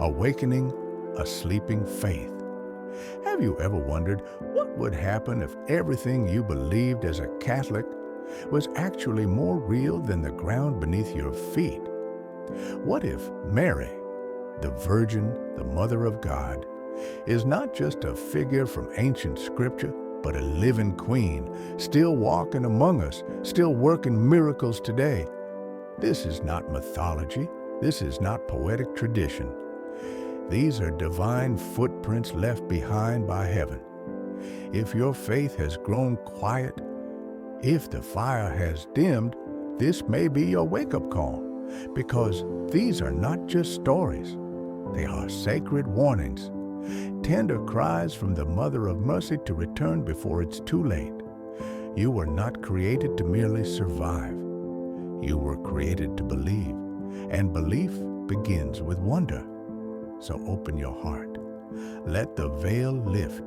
awakening a sleeping faith. Have you ever wondered what would happen if everything you believed as a Catholic was actually more real than the ground beneath your feet? What if Mary, the Virgin, the Mother of God, is not just a figure from ancient scripture, but a living queen, still walking among us, still working miracles today? This is not mythology. This is not poetic tradition. These are divine footprints left behind by heaven. If your faith has grown quiet, if the fire has dimmed, this may be your wake-up call, because these are not just stories. They are sacred warnings, tender cries from the Mother of Mercy to return before it's too late. You were not created to merely survive. You were created to believe, and belief begins with wonder. So open your heart, let the veil lift,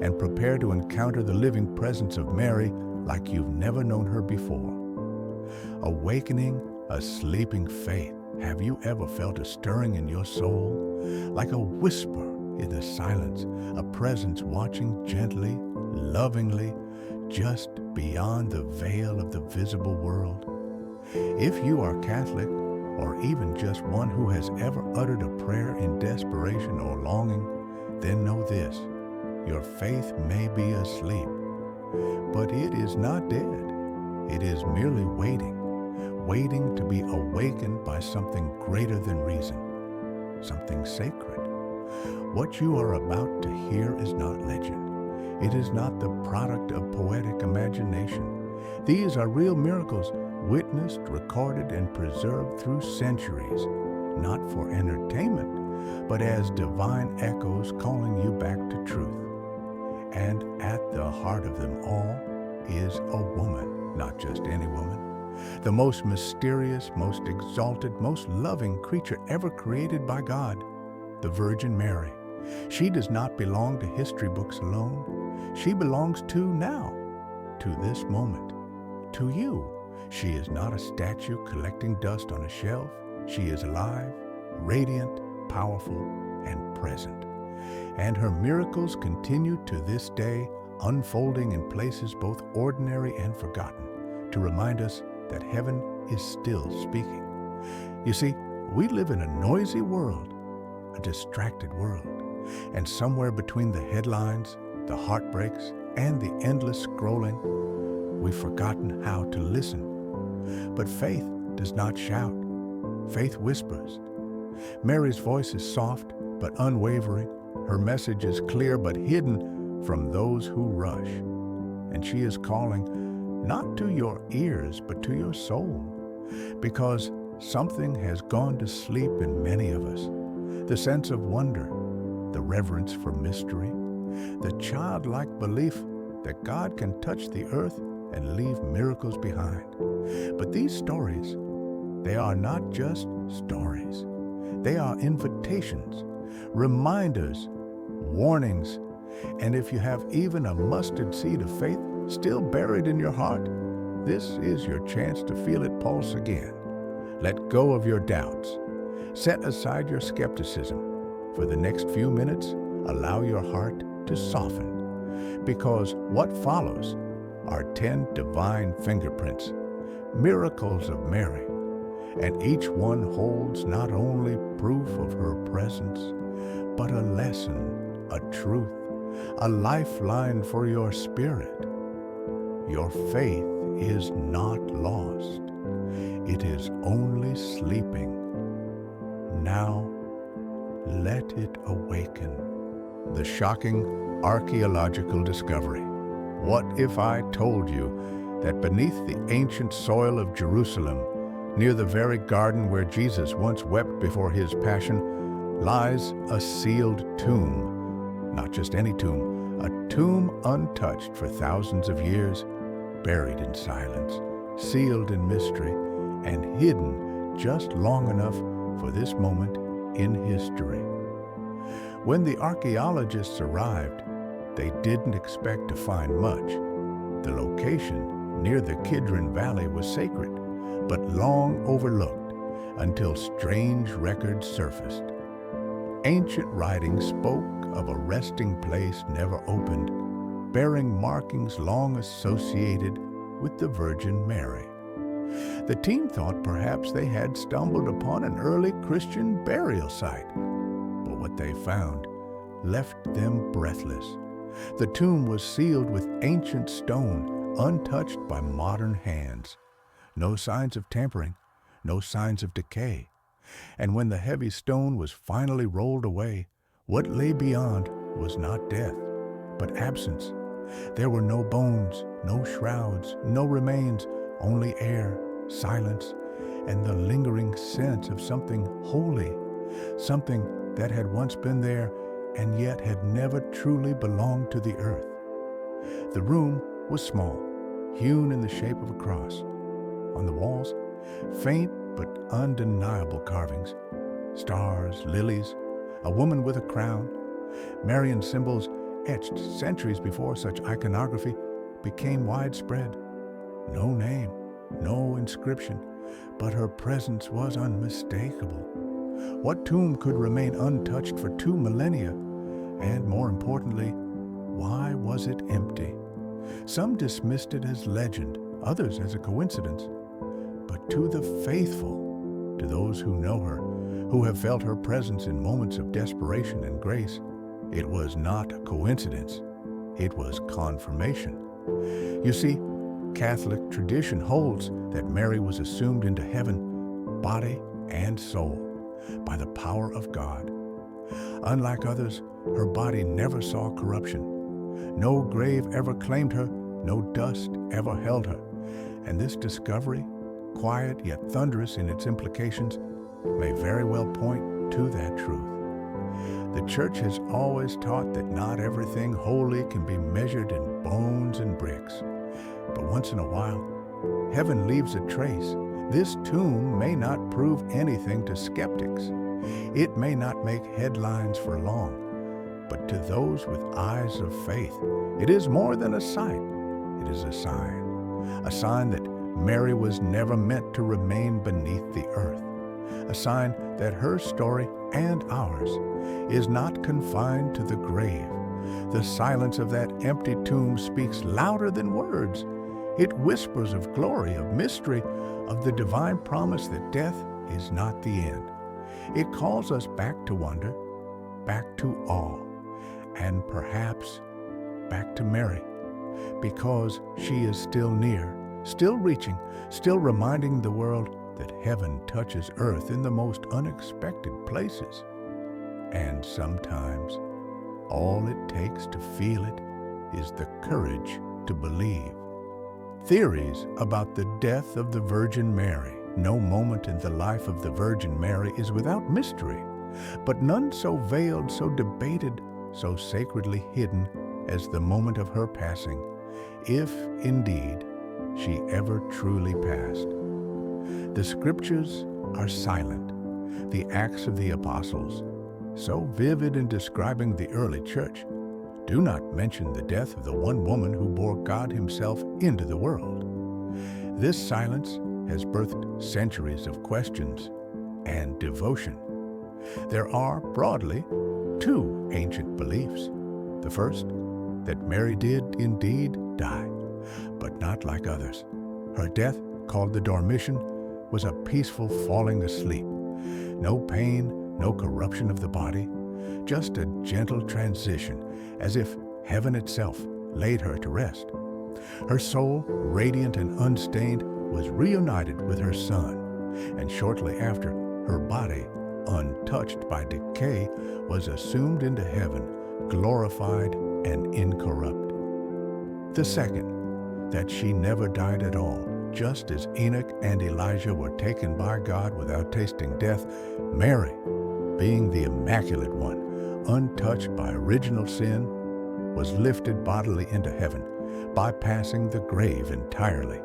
and prepare to encounter the living presence of Mary like you've never known her before. Awakening a sleeping faith. Have you ever felt a stirring in your soul, like a whisper in the silence, a presence watching gently, lovingly, just beyond the veil of the visible world? If you are Catholic, or even just one who has ever uttered a prayer in desperation or longing, then know this: your faith may be asleep, but it is not dead. It is merely waiting to be awakened by something greater than reason, something sacred. What you are about to hear is not legend. It is not the product of poetic imagination. These are real miracles, witnessed, recorded, and preserved through centuries, not for entertainment, but as divine echoes calling you back to truth. And at the heart of them all is a woman, not just any woman, the most mysterious, most exalted, most loving creature ever created by God, the Virgin Mary. She does not belong to history books alone. She belongs to now, to this moment, to you. She is not a statue collecting dust on a shelf. She is alive, radiant, powerful, and present. And her miracles continue to this day, unfolding in places both ordinary and forgotten, to remind us that heaven is still speaking. You see, we live in a noisy world, a distracted world, and somewhere between the headlines, the heartbreaks, and the endless scrolling, we've forgotten how to listen. But faith does not shout. Faith whispers. Mary's voice is soft but unwavering. Her message is clear but hidden from those who rush. And she is calling not to your ears but to your soul, because something has gone to sleep in many of us. The sense of wonder, the reverence for mystery, the childlike belief that God can touch the earth and leave miracles behind. But these stories, they are not just stories. They are invitations, reminders, warnings. And if you have even a mustard seed of faith still buried in your heart, this is your chance to feel it pulse again. Let go of your doubts. Set aside your skepticism. For the next few minutes, allow your heart to soften, because what follows are 10 divine fingerprints, miracles of Mary, and each one holds not only proof of her presence, but a lesson, a truth, a lifeline for your spirit. Your faith is not lost. It is only sleeping. Now, let it awaken. The shocking archaeological discovery. What if I told you that beneath the ancient soil of Jerusalem, near the very garden where Jesus once wept before his passion, lies a sealed tomb? Not just any tomb, a tomb untouched for thousands of years, buried in silence, sealed in mystery, and hidden just long enough for this moment in history. When the archaeologists arrived, they didn't expect to find much. The location near the Kidron Valley was sacred, but long overlooked until strange records surfaced. Ancient writings spoke of a resting place never opened, bearing markings long associated with the Virgin Mary. The team thought perhaps they had stumbled upon an early Christian burial site, but what they found left them breathless. The tomb was sealed with ancient stone, untouched by modern hands. No signs of tampering, no signs of decay. And when the heavy stone was finally rolled away, what lay beyond was not death, but absence. There were no bones, no shrouds, no remains, only air, silence, and the lingering sense of something holy, something that had once been there and yet had never truly belonged to the earth. The room was small, hewn in the shape of a cross. On the walls, faint but undeniable carvings, stars, lilies, a woman with a crown. Marian symbols etched centuries before such iconography became widespread. No name, no inscription, but her presence was unmistakable. What tomb could remain untouched for 2 millennia? And more importantly, why was it empty? Some dismissed it as legend, others as a coincidence. But to the faithful, to those who know her, who have felt her presence in moments of desperation and grace, it was not a coincidence. It was confirmation. You see, Catholic tradition holds that Mary was assumed into heaven, body and soul, by the power of God. Unlike others, her body never saw corruption. No grave ever claimed her, no dust ever held her. And this discovery, quiet yet thunderous in its implications, may very well point to that truth. The Church has always taught that not everything holy can be measured in bones and bricks. But once in a while, heaven leaves a trace. This tomb may not prove anything to skeptics. It may not make headlines for long, but to those with eyes of faith, it is more than a sight. It is a sign that Mary was never meant to remain beneath the earth, a sign that her story and ours is not confined to the grave. The silence of that empty tomb speaks louder than words. It whispers of glory, of mystery, of the divine promise that death is not the end. It calls us back to wonder, back to awe, and perhaps back to Mary, because she is still near, still reaching, still reminding the world that heaven touches earth in the most unexpected places. And sometimes, all it takes to feel it is the courage to believe. Theories about the death of the Virgin Mary. No moment in the life of the Virgin Mary is without mystery, but none so veiled, so debated, so sacredly hidden as the moment of her passing, if indeed she ever truly passed. The Scriptures are silent. The Acts of the Apostles, so vivid in describing the early church, do not mention the death of the one woman who bore God Himself into the world. This silence has birthed centuries of questions and devotion. There are, broadly, 2 ancient beliefs. The first, that Mary did indeed die, but not like others. Her death, called the Dormition, was a peaceful falling asleep. No pain, no corruption of the body, just a gentle transition, as if heaven itself laid her to rest. Her soul, radiant and unstained, was reunited with her Son, and shortly after, her body, untouched by decay, was assumed into heaven, glorified and incorrupt. The second, that she never died at all. Just as Enoch and Elijah were taken by God without tasting death, Mary, being the Immaculate One, untouched by original sin, was lifted bodily into heaven, bypassing the grave entirely.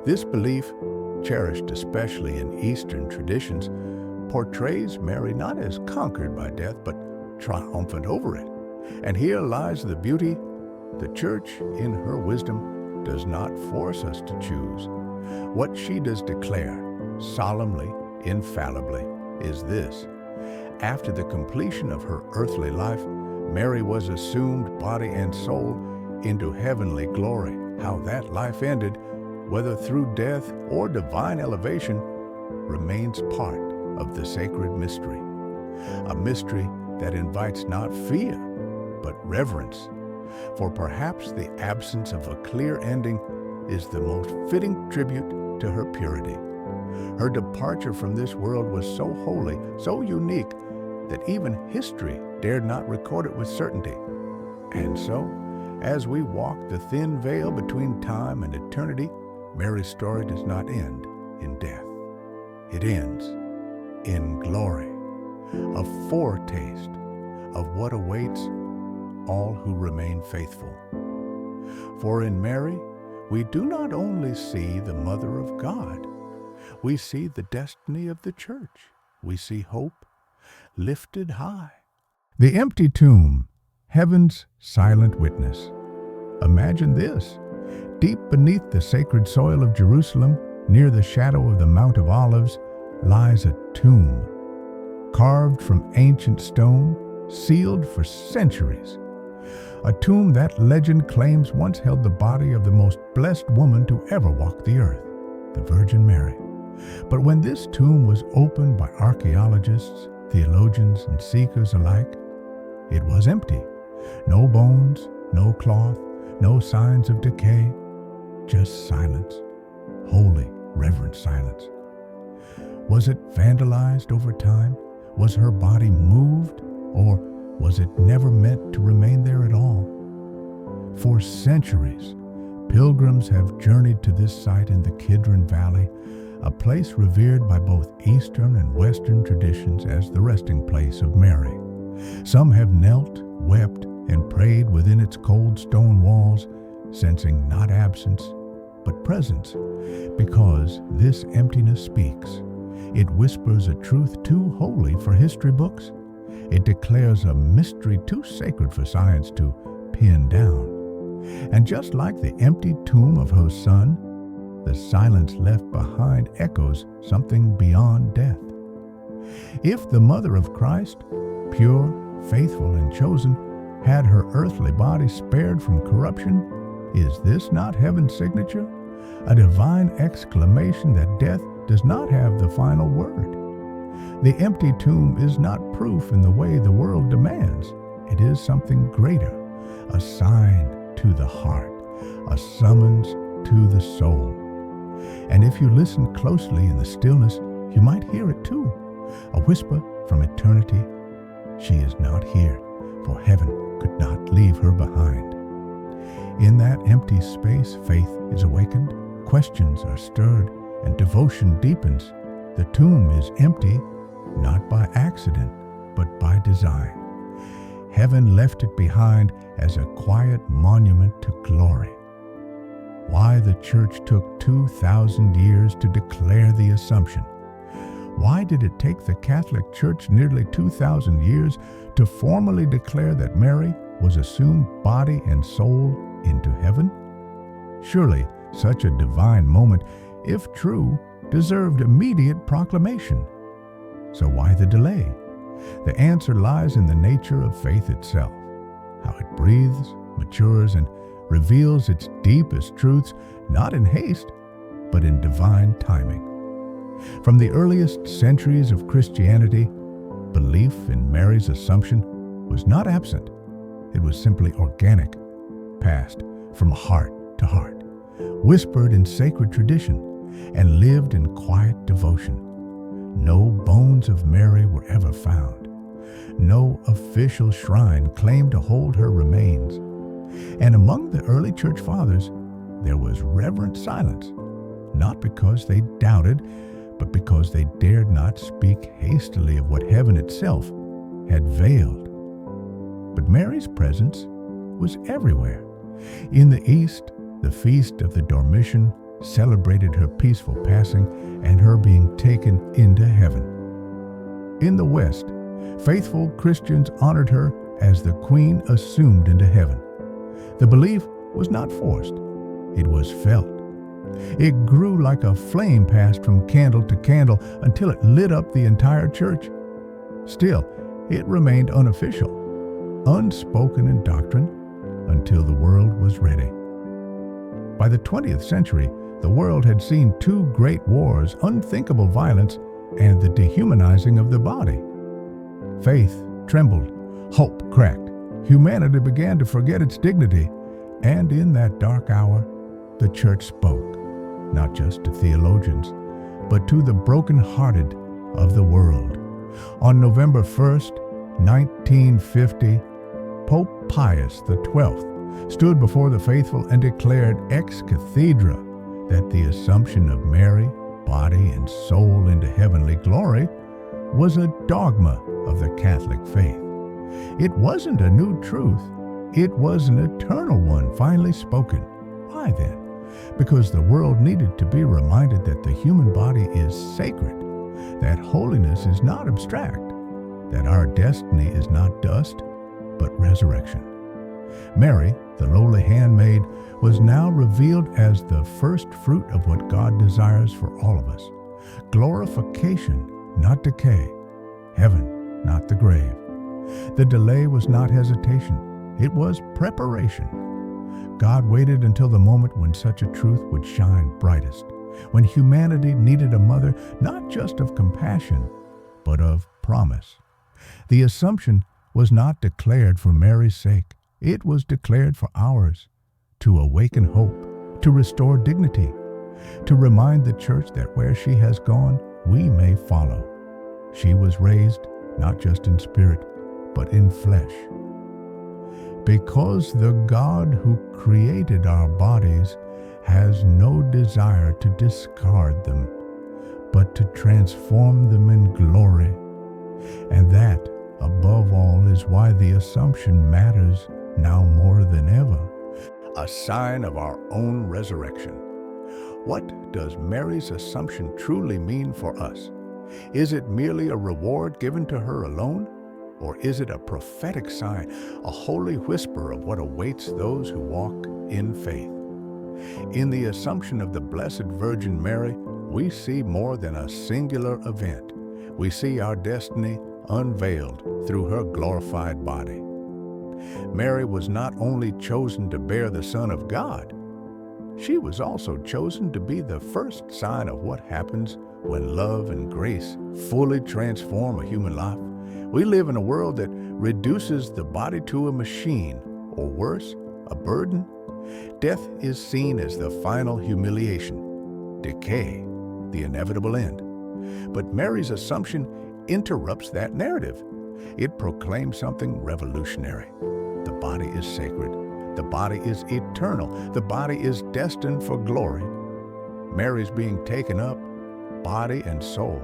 This belief, cherished especially in Eastern traditions, portrays Mary not as conquered by death, but triumphant over it. And here lies the beauty. The Church, in her wisdom, does not force us to choose. What she does declare, solemnly, infallibly, is this: after the completion of her earthly life, Mary was assumed body and soul into heavenly glory. How that life ended, whether through death or divine elevation, remains part of the sacred mystery. A mystery that invites not fear, but reverence. For perhaps the absence of a clear ending is the most fitting tribute to her purity. Her departure from this world was so holy, so unique, that even history dared not record it with certainty. And so, as we walk the thin veil between time and eternity, Mary's story does not end in death. It ends in glory, a foretaste of what awaits all who remain faithful. For in Mary, we do not only see the Mother of God, we see the destiny of the church. We see hope lifted high. The empty tomb, heaven's silent witness. Imagine this. Deep beneath the sacred soil of Jerusalem, near the shadow of the Mount of Olives, lies a tomb, carved from ancient stone, sealed for centuries. A tomb that legend claims once held the body of the most blessed woman to ever walk the earth, the Virgin Mary. But when this tomb was opened by archaeologists, theologians, and seekers alike, it was empty. No bones, no cloth, no signs of decay, just silence, holy, reverent silence. Was it vandalized over time? Was her body moved? Or was it never meant to remain there at all? For centuries, pilgrims have journeyed to this site in the Kidron Valley, a place revered by both Eastern and Western traditions as the resting place of Mary. Some have knelt, wept, and prayed within its cold stone walls, sensing not absence, but presence, because this emptiness speaks. It whispers a truth too holy for history books. It declares a mystery too sacred for science to pin down. And just like the empty tomb of her son, the silence left behind echoes something beyond death. If the Mother of Christ, pure, faithful, and chosen, had her earthly body spared from corruption, is this not heaven's signature? A divine exclamation that death does not have the final word. The empty tomb is not proof in the way the world demands. It is something greater, a sign to the heart, a summons to the soul. And if you listen closely in the stillness, you might hear it too, a whisper from eternity. She is not here, for heaven could not leave her behind. In that empty space, faith is awakened, questions are stirred, and devotion deepens. The tomb is empty, not by accident, but by design. Heaven left it behind as a quiet monument to glory. Why the church took 2,000 years to declare the Assumption? Why did it take the Catholic Church nearly 2,000 years to formally declare that Mary was assumed body and soul into heaven? Surely such a divine moment, if true, deserved immediate proclamation. So why the delay? The answer lies in the nature of faith itself, how it breathes, matures, and reveals its deepest truths, not in haste, but in divine timing. From the earliest centuries of Christianity, belief in Mary's Assumption was not absent. It was simply organic, passed from heart to heart, whispered in sacred tradition, and lived in quiet devotion. No bones of Mary were ever found. No official shrine claimed to hold her remains. And among the early church fathers, there was reverent silence, not because they doubted, but because they dared not speak hastily of what heaven itself had veiled. But Mary's presence was everywhere. In the East, the feast of the Dormition celebrated her peaceful passing and her being taken into heaven. In the West, faithful Christians honored her as the Queen assumed into heaven. The belief was not forced, it was felt. It grew like a flame passed from candle to candle until it lit up the entire church. Still, it remained unofficial, unspoken in doctrine, until the world was ready. By the 20th century, the world had seen two great wars, unthinkable violence, and the dehumanizing of the body. Faith trembled, hope cracked, humanity began to forget its dignity, and in that dark hour, the church spoke, not just to theologians, but to the broken-hearted of the world. On November 1st, 1950, Pope Pius XII stood before the faithful and declared ex cathedra that the assumption of Mary, body and soul into heavenly glory, was a dogma of the Catholic faith. It wasn't a new truth, it was an eternal one finally spoken. Why then? Because the world needed to be reminded that the human body is sacred, that holiness is not abstract, that our destiny is not dust, but resurrection. Mary, the lowly handmaid, was now revealed as the first fruit of what God desires for all of us. Glorification, not decay. Heaven, not the grave. The delay was not hesitation. It was preparation. God waited until the moment when such a truth would shine brightest, when humanity needed a mother not just of compassion, but of promise. The assumption was not declared for Mary's sake. It was declared for ours, to awaken hope, to restore dignity, to remind the church that where she has gone, we may follow. She was raised not just in spirit, but in flesh. Because the God who created our bodies has no desire to discard them, but to transform them in glory. And that, above all, is why the assumption matters now more than ever. A sign of our own resurrection. What does Mary's assumption truly mean for us? Is it merely a reward given to her alone? Or is it a prophetic sign, a holy whisper of what awaits those who walk in faith? In the assumption of the Blessed Virgin Mary, we see more than a singular event. We see our destiny unveiled through her glorified body. Mary was not only chosen to bear the Son of God, she was also chosen to be the first sign of what happens when love and grace fully transform a human life. We live in a world that reduces the body to a machine, or worse, a burden. Death is seen as the final humiliation, decay, the inevitable end. But Mary's assumption interrupts that narrative. It proclaims something revolutionary. The body is sacred. The body is eternal. The body is destined for glory. Mary's being taken up, body and soul,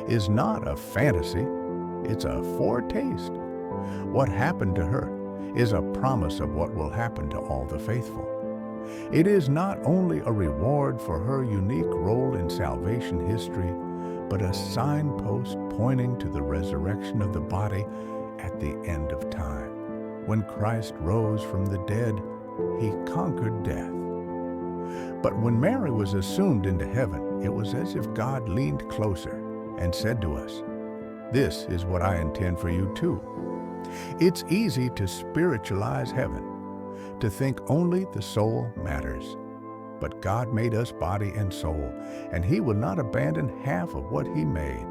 is not a fantasy. It's a foretaste. What happened to her is a promise of what will happen to all the faithful. It is not only a reward for her unique role in salvation history, but a signpost pointing to the resurrection of the body at the end of time. When Christ rose from the dead, he conquered death. But when Mary was assumed into heaven, it was as if God leaned closer and said to us, "This is what I intend for you too." It's easy to spiritualize heaven, to think only the soul matters. But God made us body and soul, and he will not abandon half of what he made.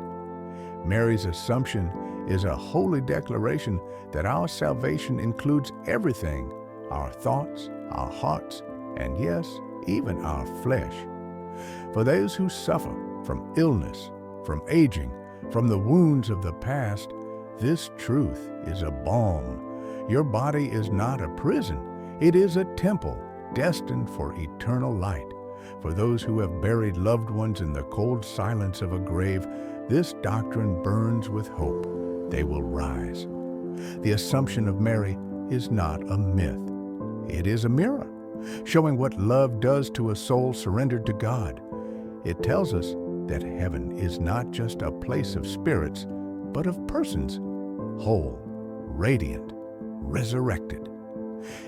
Mary's assumption is a holy declaration that our salvation includes everything, our thoughts, our hearts, and yes, even our flesh. For those who suffer from illness, from aging, from the wounds of the past, this truth is a balm. Your body is not a prison. It is a temple destined for eternal light. For those who have buried loved ones in the cold silence of a grave, this doctrine burns with hope. They will rise. The Assumption of Mary is not a myth. It is a mirror, showing what love does to a soul surrendered to God. It tells us that heaven is not just a place of spirits, but of persons, whole, radiant, resurrected.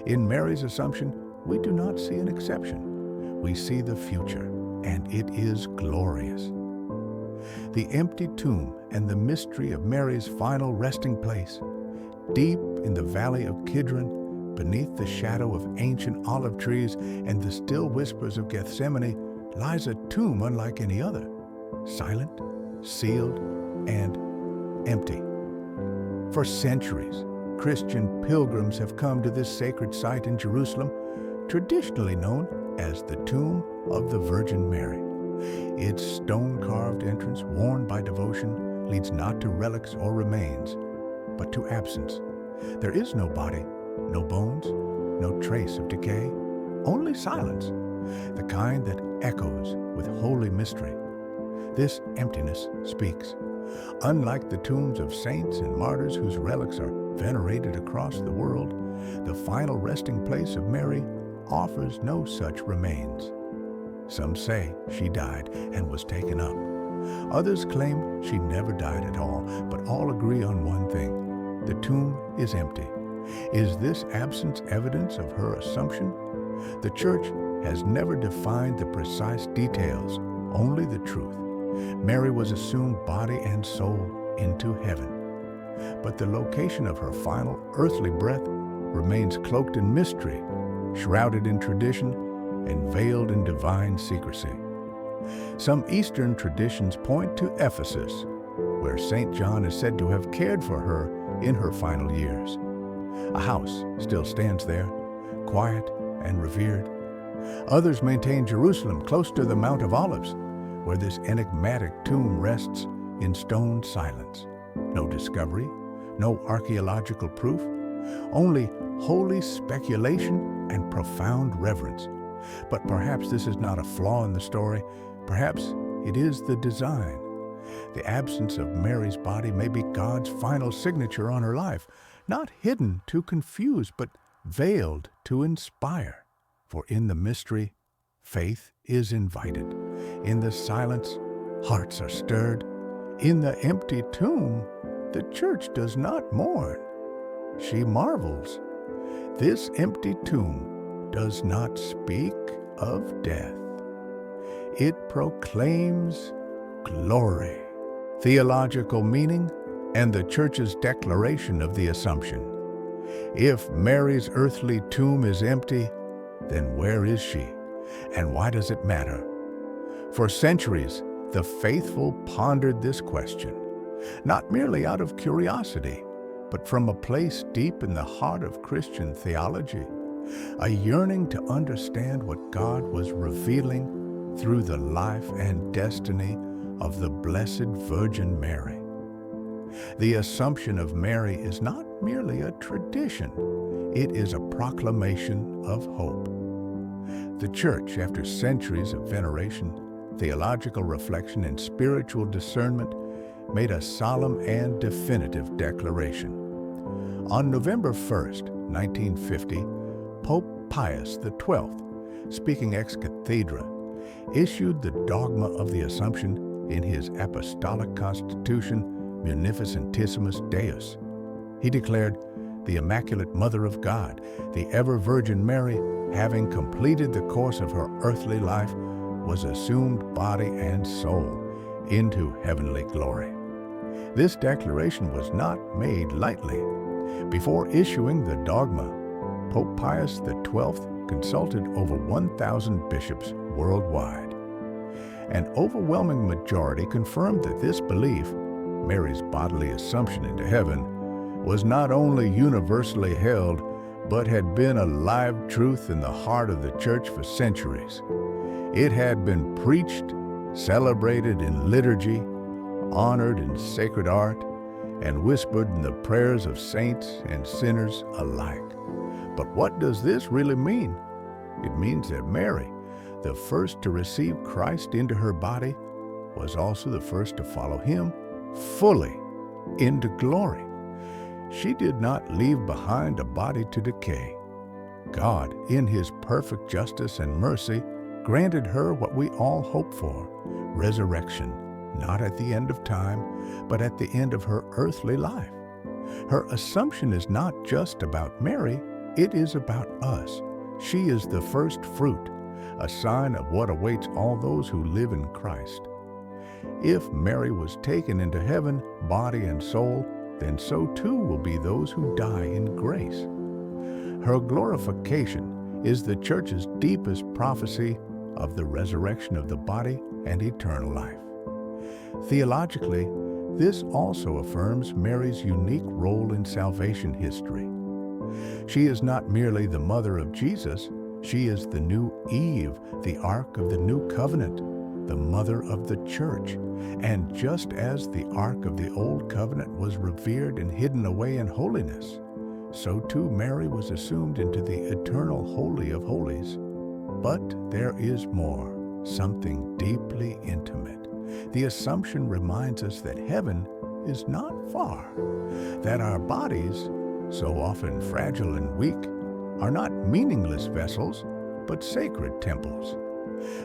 In Mary's Assumption, we do not see an exception. We see the future, and it is glorious. The empty tomb and the mystery of Mary's final resting place. Deep in the valley of Kidron, beneath the shadow of ancient olive trees and the still whispers of Gethsemane, lies a tomb unlike any other, silent, sealed, and empty. For centuries, Christian pilgrims have come to this sacred site in Jerusalem, traditionally known as the Tomb of the Virgin Mary. Its stone-carved entrance, worn by devotion, leads not to relics or remains, but to absence. There is no body, no bones, no trace of decay, only silence, the kind that echoes with holy mystery. This emptiness speaks. Unlike the tombs of saints and martyrs whose relics are venerated across the world, the final resting place of Mary offers no such remains. Some say she died and was taken up. Others claim she never died at all, but all agree on one thing: the tomb is empty. Is this absence evidence of her assumption? The Church has never defined the precise details, only the truth. Mary was assumed body and soul into heaven. But the location of her final earthly breath remains cloaked in mystery, shrouded in tradition, and veiled in divine secrecy. Some Eastern traditions point to Ephesus, where St. John is said to have cared for her in her final years. A house still stands there, quiet and revered. Others maintain Jerusalem, close to the Mount of Olives, where this enigmatic tomb rests in stone silence. No discovery, no archaeological proof, only holy speculation and profound reverence. But perhaps this is not a flaw in the story. Perhaps it is the design. The absence of Mary's body may be God's final signature on her life, not hidden to confuse, but veiled to inspire. For in the mystery, faith is invited. In the silence, hearts are stirred. In the empty tomb, the Church does not mourn. She marvels. This empty tomb does not speak of death. It proclaims glory, theological meaning, and the Church's declaration of the Assumption. If Mary's earthly tomb is empty, then where is she? And why does it matter? For centuries, the faithful pondered this question, not merely out of curiosity, but from a place deep in the heart of Christian theology, a yearning to understand what God was revealing through the life and destiny of the Blessed Virgin Mary. The Assumption of Mary is not merely a tradition, it is a proclamation of hope. The Church, after centuries of veneration, theological reflection, and spiritual discernment, made a solemn and definitive declaration. On November 1st, 1950, Pope Pius XII, speaking ex cathedra, issued the dogma of the Assumption in his Apostolic Constitution Munificentissimus Deus. He declared, "The Immaculate Mother of God, the ever-Virgin Mary, having completed the course of her earthly life, was assumed body and soul into heavenly glory." This declaration was not made lightly. Before issuing the dogma, Pope Pius XII consulted over 1,000 bishops worldwide. An overwhelming majority confirmed that this belief, Mary's bodily assumption into heaven, was not only universally held, but had been a live truth in the heart of the Church for centuries. It had been preached, celebrated in liturgy, honored in sacred art, and whispered in the prayers of saints and sinners alike. But what does this really mean? It means that Mary, the first to receive Christ into her body, was also the first to follow him fully into glory. She did not leave behind a body to decay. God, in his perfect justice and mercy, granted her what we all hope for, resurrection, not at the end of time, but at the end of her earthly life. Her assumption is not just about Mary, it is about us. She is the first fruit, a sign of what awaits all those who live in Christ. If Mary was taken into heaven, body and soul, then so too will be those who die in grace. Her glorification is the church's deepest prophecy of the resurrection of the body and eternal life. Theologically, this also affirms Mary's unique role in salvation history. She is not merely the mother of Jesus, she is the new Eve, the ark of the new covenant, the mother of the church. And just as the ark of the old covenant was revered and hidden away in holiness, so too Mary was assumed into the eternal Holy of Holies. But there is more, something deeply intimate. The Assumption reminds us that heaven is not far, that our bodies, so often fragile and weak, are not meaningless vessels, but sacred temples,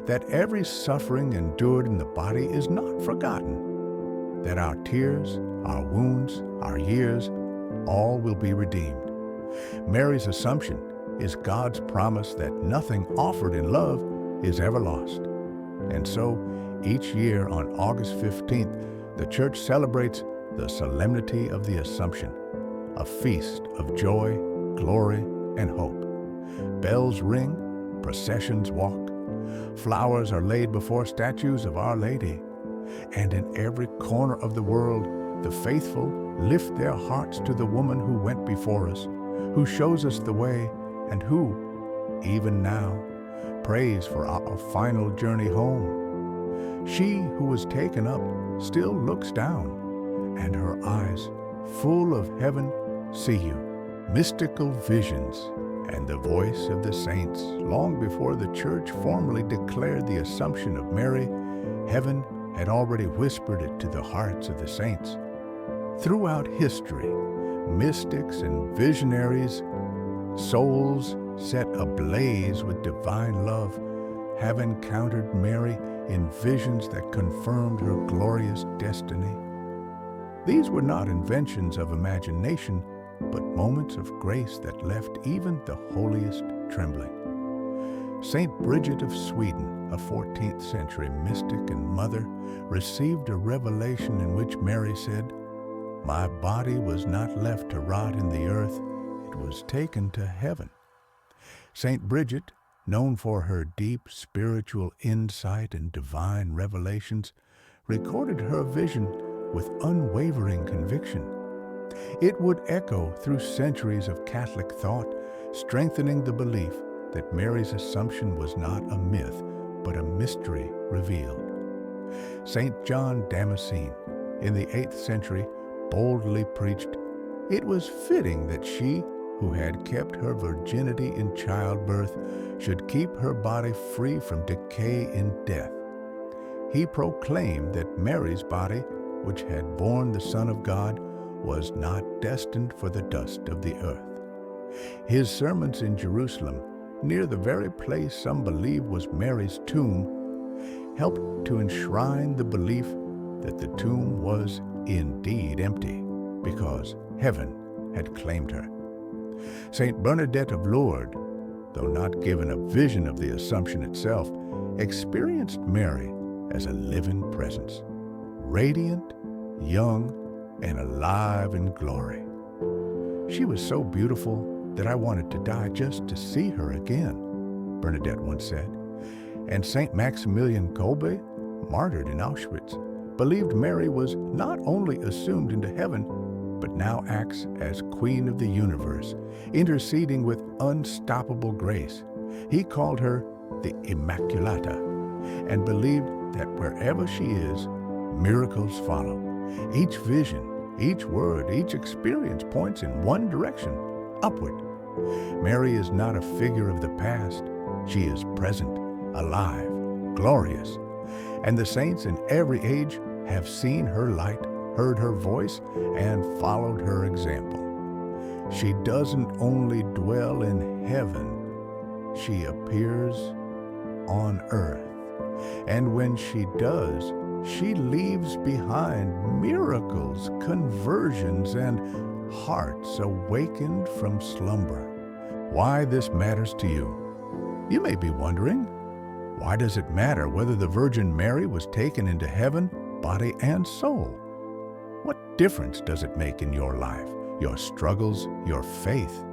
that every suffering endured in the body is not forgotten, that our tears, our wounds, our years, all will be redeemed. Mary's Assumption is God's promise that nothing offered in love is ever lost. And so, each year on August 15th, the Church celebrates the Solemnity of the Assumption, a feast of joy, glory, and hope. Bells ring, processions walk, flowers are laid before statues of Our Lady, and in every corner of the world, the faithful lift their hearts to the woman who went before us, who shows us the way, and who, even now, prays for our final journey home. She who was taken up still looks down, and her eyes, full of heaven, see you. Mystical visions and the voice of the saints, long before the Church formally declared the Assumption of Mary, heaven had already whispered it to the hearts of the saints. Throughout history, mystics and visionaries, souls set ablaze with divine love, have encountered Mary in visions that confirmed her glorious destiny. These were not inventions of imagination, but moments of grace that left even the holiest trembling. Saint Bridget of Sweden, a 14th century mystic and mother, received a revelation in which Mary said, "My body was not left to rot in the earth, it was taken to heaven." Saint Bridget, known for her deep spiritual insight and divine revelations, recorded her vision with unwavering conviction. It would echo through centuries of Catholic thought, strengthening the belief that Mary's Assumption was not a myth, but a mystery revealed. Saint John Damascene, in the 8th century, boldly preached, "It was fitting that she, who had kept her virginity in childbirth, should keep her body free from decay in death." He proclaimed that Mary's body, which had borne the Son of God, was not destined for the dust of the earth. His sermons in Jerusalem, near the very place some believe was Mary's tomb, helped to enshrine the belief that the tomb was indeed empty, because heaven had claimed her. Saint Bernadette of Lourdes, though not given a vision of the Assumption itself, experienced Mary as a living presence, radiant, young, and alive in glory. "She was so beautiful that I wanted to die just to see her again," Bernadette once said. And Saint Maximilian Kolbe, martyred in Auschwitz, believed Mary was not only assumed into heaven, but now acts as Queen of the universe, interceding with unstoppable grace. He called her the Immaculata, and believed that wherever she is, miracles follow. Each vision, each word, each experience points in one direction, upward. Mary is not a figure of the past. She is present, alive, glorious. And the saints in every age have seen her light, heard her voice, and followed her example. She doesn't only dwell in heaven, she appears on earth. And when she does, she leaves behind miracles, conversions, and hearts awakened from slumber. Why this matters to you? You may be wondering, why does it matter whether the Virgin Mary was taken into heaven body and soul. What difference does it make in your life, your struggles, your faith?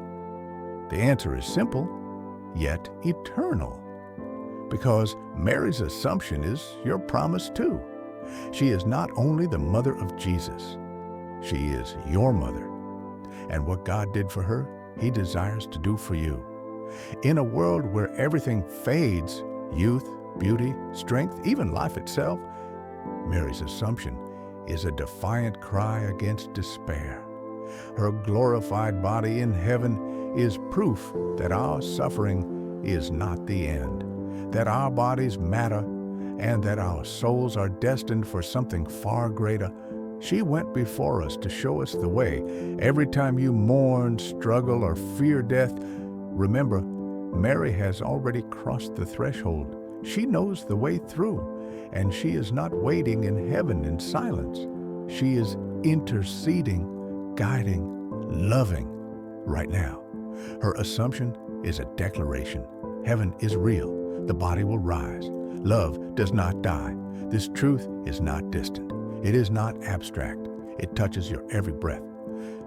The answer is simple, yet eternal. Because Mary's Assumption is your promise too. She is not only the mother of Jesus, she is your mother. And what God did for her, He desires to do for you. In a world where everything fades, youth, beauty, strength, even life itself, Mary's Assumption is a defiant cry against despair. Her glorified body in heaven is proof that our suffering is not the end, that our bodies matter, and that our souls are destined for something far greater. She went before us to show us the way. Every time you mourn, struggle, or fear death, remember, Mary has already crossed the threshold. She knows the way through, and she is not waiting in heaven in silence. She is interceding, guiding, loving right now. Her assumption is a declaration. Heaven is real. The body will rise. Love does not die. This truth is not distant. It is not abstract. It touches your every breath.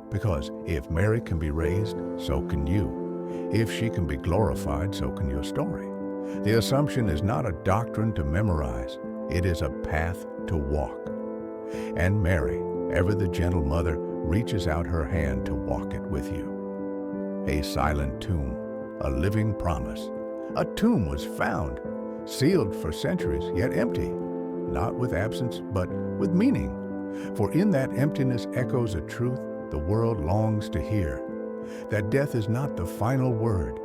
Because if Mary can be raised, so can you. If she can be glorified, so can your story. The Assumption is not a doctrine to memorize. It is a path to walk. And Mary, ever the gentle mother, reaches out her hand to walk it with you. A silent tomb, a living promise. A tomb was found, sealed for centuries, yet empty, not with absence, but with meaning. For in that emptiness echoes a truth the world longs to hear, that death is not the final word,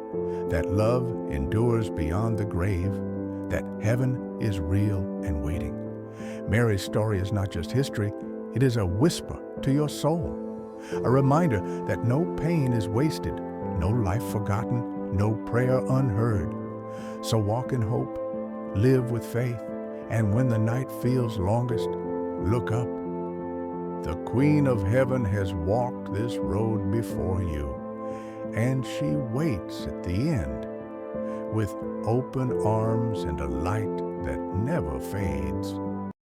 that love endures beyond the grave, that heaven is real and waiting. Mary's story is not just history, it is a whisper to your soul, a reminder that no pain is wasted, no life forgotten, no prayer unheard. So walk in hope, live with faith, and when the night feels longest, look up. The Queen of Heaven has walked this road before you, and she waits at the end with open arms and a light that never fades.